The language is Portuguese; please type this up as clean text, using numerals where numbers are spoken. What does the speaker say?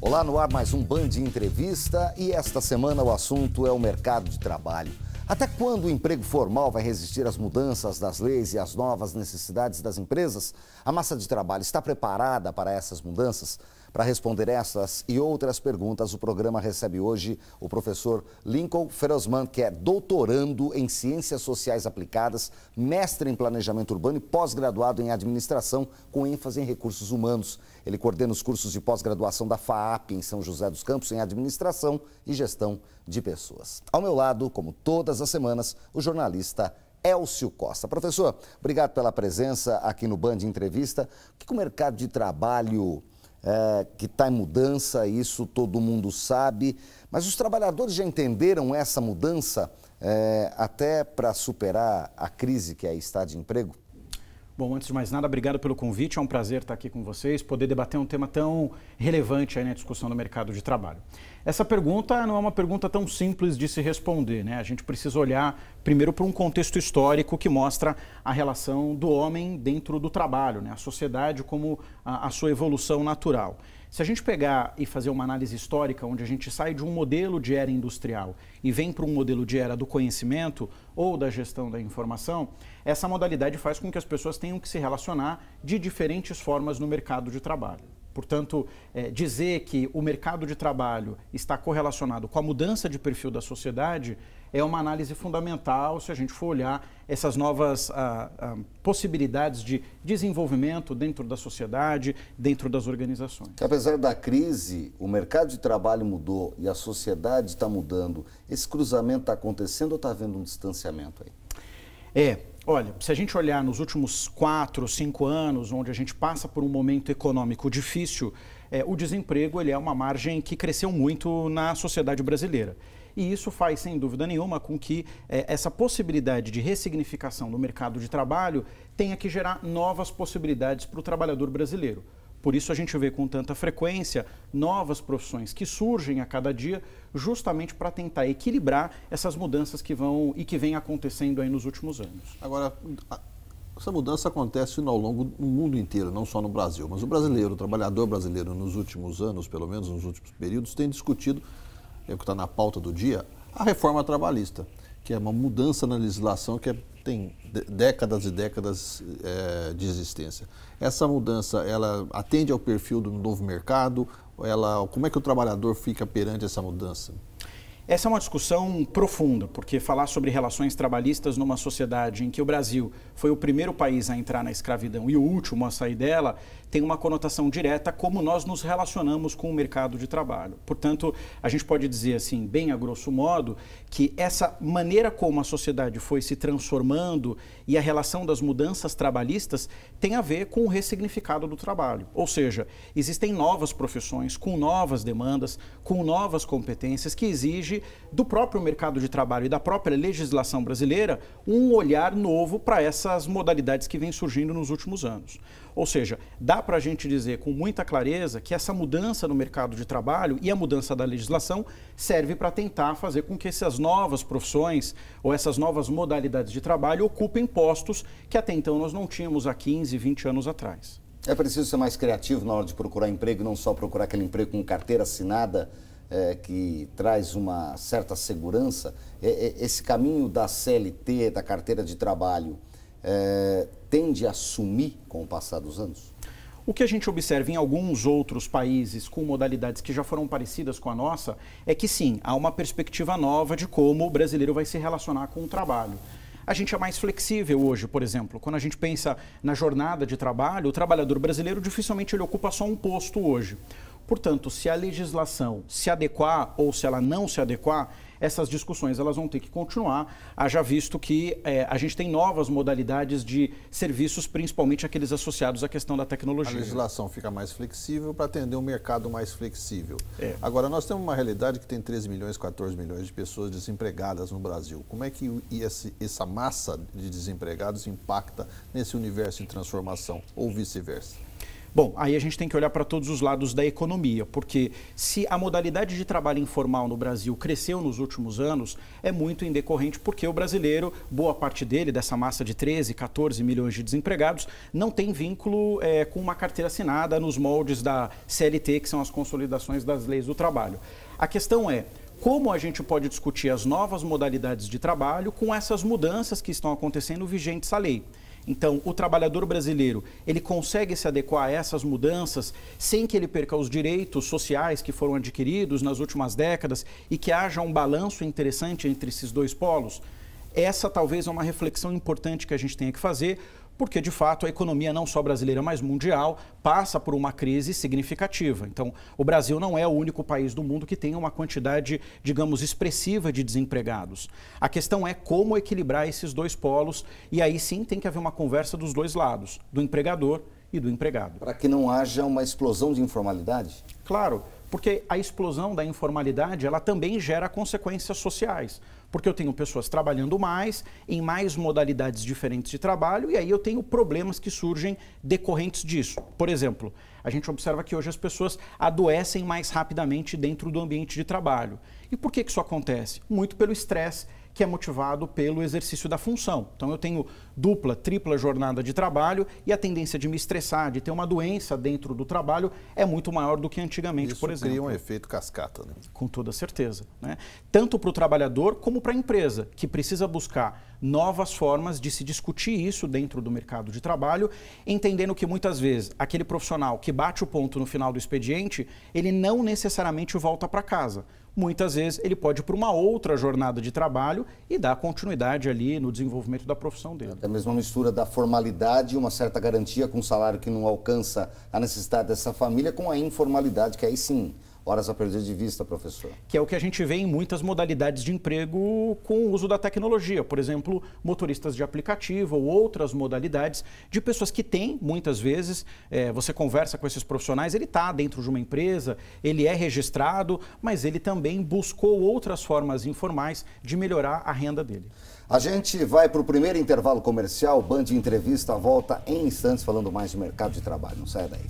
Olá, no ar mais um Band Entrevista e esta semana o assunto é o mercado de trabalho. Até quando o emprego formal vai resistir às mudanças das leis e às novas necessidades das empresas? A massa de trabalho está preparada para essas mudanças? Para responder essas e outras perguntas, o programa recebe hoje o professor Lincoln Ferosman, que é doutorando em Ciências Sociais Aplicadas, mestre em Planejamento Urbano e pós-graduado em Administração, com ênfase em Recursos Humanos. Ele coordena os cursos de pós-graduação da FAAP em São José dos Campos em Administração e Gestão de Pessoas. Ao meu lado, como todas as semanas, o jornalista Elcio Costa. Professor, obrigado pela presença aqui no Band Entrevista. O que o mercado de trabalho que está em mudança, isso todo mundo sabe, mas os trabalhadores já entenderam essa mudança até para superar a crise que aí está de emprego? Bom, antes de mais nada, obrigado pelo convite, é um prazer estar aqui com vocês, poder debater um tema tão relevante aí na discussão do mercado de trabalho. Essa pergunta não é uma pergunta tão simples de se responder, né? A gente precisa olhar primeiro para um contexto histórico que mostra a relação do homem dentro do trabalho, né? A sociedade como a sua evolução natural. Se a gente pegar e fazer uma análise histórica, onde a gente sai de um modelo de era industrial e vem para um modelo de era do conhecimento ou da gestão da informação, essa modalidade faz com que as pessoas tenham que se relacionar de diferentes formas no mercado de trabalho. Portanto, dizer que o mercado de trabalho está correlacionado com a mudança de perfil da sociedade é uma análise fundamental se a gente for olhar essas novas possibilidades de desenvolvimento dentro da sociedade, dentro das organizações. Apesar da crise, o mercado de trabalho mudou e a sociedade está mudando. Esse cruzamento está acontecendo ou está havendo um distanciamento aí? Olha, se a gente olhar nos últimos 4, 5 anos, onde a gente passa por um momento econômico difícil, o desemprego ele é uma margem que cresceu muito na sociedade brasileira. E isso faz, sem dúvida nenhuma, com que essa possibilidade de ressignificação do mercado de trabalho tenha que gerar novas possibilidades para o trabalhador brasileiro. Por isso a gente vê com tanta frequência novas profissões que surgem a cada dia justamente para tentar equilibrar essas mudanças que vêm acontecendo aí nos últimos anos. Agora, essa mudança acontece ao longo do mundo inteiro, não só no Brasil, mas o brasileiro, o trabalhador brasileiro nos últimos anos, pelo menos nos últimos períodos, tem discutido, é o que está na pauta do dia, a reforma trabalhista, que é uma mudança na legislação que tem décadas e décadas de existência. Essa mudança, ela atende ao perfil do novo mercado? Como é que o trabalhador fica perante essa mudança? Essa é uma discussão profunda, porque falar sobre relações trabalhistas numa sociedade em que o Brasil foi o primeiro país a entrar na escravidão e o último a sair dela, tem uma conotação direta como nós nos relacionamos com o mercado de trabalho. Portanto, a gente pode dizer assim, bem a grosso modo, que essa maneira como a sociedade foi se transformando e a relação das mudanças trabalhistas tem a ver com o ressignificado do trabalho. Ou seja, existem novas profissões com novas demandas, com novas competências que exigem do próprio mercado de trabalho e da própria legislação brasileira um olhar novo para essas modalidades que vêm surgindo nos últimos anos. Ou seja, dá para a gente dizer com muita clareza que essa mudança no mercado de trabalho e a mudança da legislação serve para tentar fazer com que essas novas profissões ou essas novas modalidades de trabalho ocupem postos que até então nós não tínhamos há 15, 20 anos atrás. É preciso ser mais criativo na hora de procurar emprego, não só procurar aquele emprego com carteira assinada, que traz uma certa segurança. Esse caminho da CLT, da carteira de trabalho, tende a sumir com o passar dos anos? O que a gente observa em alguns outros países com modalidades que já foram parecidas com a nossa é que sim, há uma perspectiva nova de como o brasileiro vai se relacionar com o trabalho. A gente é mais flexível hoje, por exemplo. Quando a gente pensa na jornada de trabalho, o trabalhador brasileiro dificilmente ele ocupa só um posto hoje. Portanto, se a legislação se adequar ou se ela não se adequar, essas discussões elas vão ter que continuar, haja visto que a gente tem novas modalidades de serviços, principalmente aqueles associados à questão da tecnologia. A legislação fica mais flexível para atender um mercado mais flexível. Agora, nós temos uma realidade que tem 13 milhões, 14 milhões de pessoas desempregadas no Brasil. Como é que essa massa de desempregados impacta nesse universo em transformação ou vice-versa? Bom, aí a gente tem que olhar para todos os lados da economia, porque se a modalidade de trabalho informal no Brasil cresceu nos últimos anos, é muito em decorrente porque o brasileiro, boa parte dele, dessa massa de 13, 14 milhões de desempregados, não tem vínculo com uma carteira assinada nos moldes da CLT, que são as consolidações das leis do trabalho. A questão é, como a gente pode discutir as novas modalidades de trabalho com essas mudanças que estão acontecendo vigentes à lei? Então, o trabalhador brasileiro, ele consegue se adequar a essas mudanças sem que ele perca os direitos sociais que foram adquiridos nas últimas décadas e que haja um balanço interessante entre esses dois polos? Essa talvez é uma reflexão importante que a gente tenha que fazer, porque, de fato, a economia não só brasileira, mas mundial, passa por uma crise significativa. Então, o Brasil não é o único país do mundo que tem uma quantidade, digamos, expressiva de desempregados. A questão é como equilibrar esses dois polos, e aí sim tem que haver uma conversa dos dois lados, do empregador e do empregado. Para que não haja uma explosão de informalidade? Claro, porque a explosão da informalidade, ela também gera consequências sociais. Porque eu tenho pessoas trabalhando mais, em mais modalidades diferentes de trabalho, e aí eu tenho problemas que surgem decorrentes disso. Por exemplo, a gente observa que hoje as pessoas adoecem mais rapidamente dentro do ambiente de trabalho. E por que isso acontece? Muito pelo estresse que é motivado pelo exercício da função. Então eu tenho dupla, tripla jornada de trabalho e a tendência de me estressar, de ter uma doença dentro do trabalho é muito maior do que antigamente, por exemplo. Isso cria um efeito cascata, né? Com toda certeza, né? Tanto para o trabalhador como para a empresa, que precisa buscar novas formas de se discutir isso dentro do mercado de trabalho, entendendo que muitas vezes aquele profissional que bate o ponto no final do expediente, ele não necessariamente volta para casa. Muitas vezes ele pode ir para uma outra jornada de trabalho e dar continuidade ali no desenvolvimento da profissão dele. Até mesmo a mistura da formalidade e uma certa garantia com um salário que não alcança a necessidade dessa família com a informalidade, que aí sim, horas a perder de vista, professor. Que é o que a gente vê em muitas modalidades de emprego com o uso da tecnologia. Por exemplo, motoristas de aplicativo ou outras modalidades de pessoas que têm, muitas vezes, você conversa com esses profissionais, ele está dentro de uma empresa, ele é registrado, mas ele também buscou outras formas informais de melhorar a renda dele. A gente vai para o primeiro intervalo comercial, Band Entrevista volta em instantes falando mais de mercado de trabalho. Não saia daí.